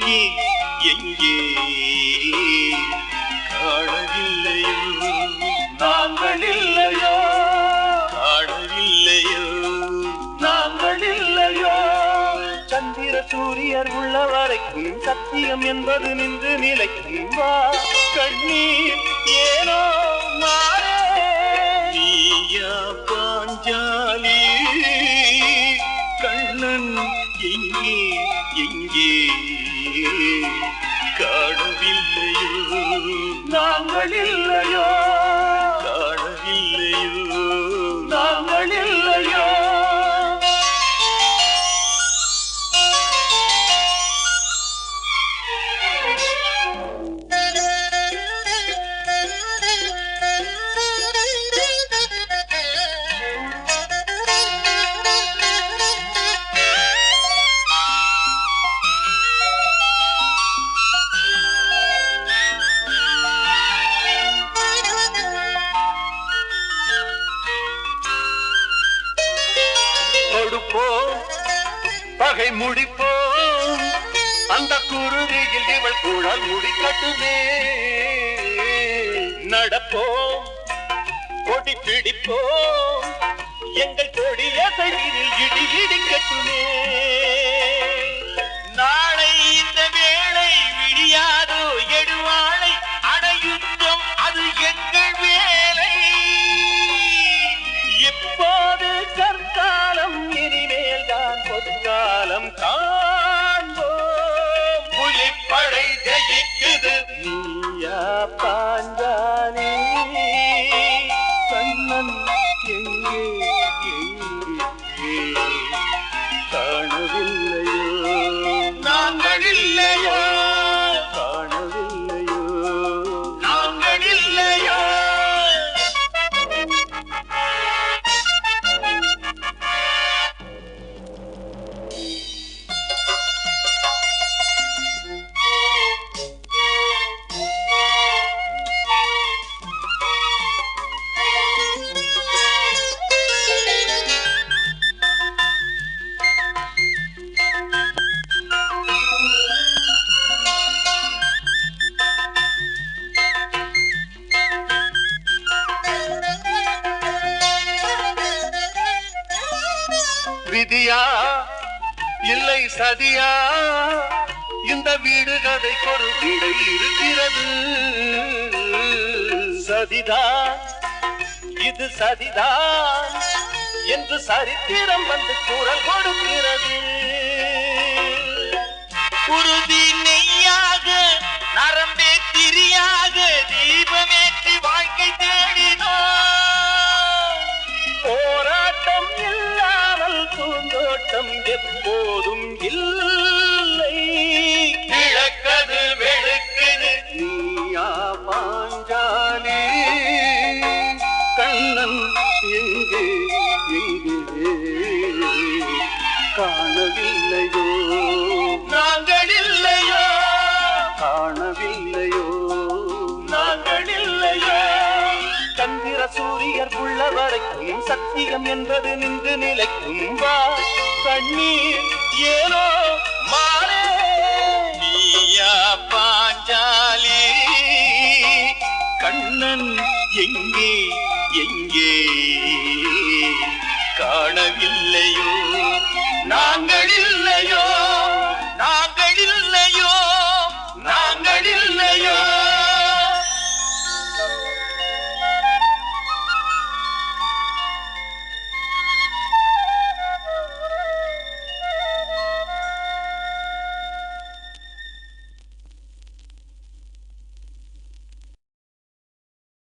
எங்கே எங்கே காணவில்லையோ நாங்கள் இல்லையோ காணவில்லையோ நாங்கள் இல்லையோ சந்திர சூரியர் உள்ள வரைக்கும் சத்தியம் என்பது நின்று நிலைக்கும் வா கண்ணீர் ஏனோ மாறே நீயா பாஞ்சாலி கண்ணன் எங்கே எங்கே காணவில்லையோ நாங்கள் இல்லையோ காணவில்லையோ நாங்கள் இல்லையோ பகை முடிப்போம் அந்த குருதியில் இவள் குழல் முடிக்கட்டுமே நடப்போம் கொடி பிடிப்போம் எங்கள் கொடியசையில் இடி இடிக்கட்டுமே நாளை இந்த வேளை விடியாதோ எடுவாளை அடையுத்தம் அது எங்கள் வேலை இப்போது கற்காலம் இனிமேல் தான் பொற்காலம் காண்போம் புலிப்படை ஜெயிக்குது நீயா பாஞ்சாலி கண்ணன் எங்கே எங்கே காணவில்லையோ நாங்கள் இல்லையோ காணவில்லையோ நாங்கள் இல்லையோ விதியா இல்லை சதியா இந்த வீடு கதைக்கு ஒரு விடை இருக்கிறது சதிதான் இது சதிதான் என்று சரித்திரம் வந்து குரல் கொடுக்கிறது உறுதி நெய்யாக நரம்பே திரியாக தீபமேற்றி வாழ்க்கை தேடினோம் போராட்டம் இல்லாமல் பூந்தோட்டம் எப்போதும் இல்லை கிழக்கது வெளுக்குது நீயா பாஞ்சாலி கண்ணன் எங்கே எங்கே காணவில்லையோ நாங்கள் இல்லையோ காணவில்லையோ நாங்கள் இல்லையோ சந்திர சூரியர் உள்ள வரைக்கும் சத்தியம் என்பது நின்று நிலைக்கும் வா கண்ணீர் ஏனோ மாறே நீயா பாஞ்சாலி கண்ணன் எங்கே எங்கே காணவில்லையோ நாங்கள் இல்லையோ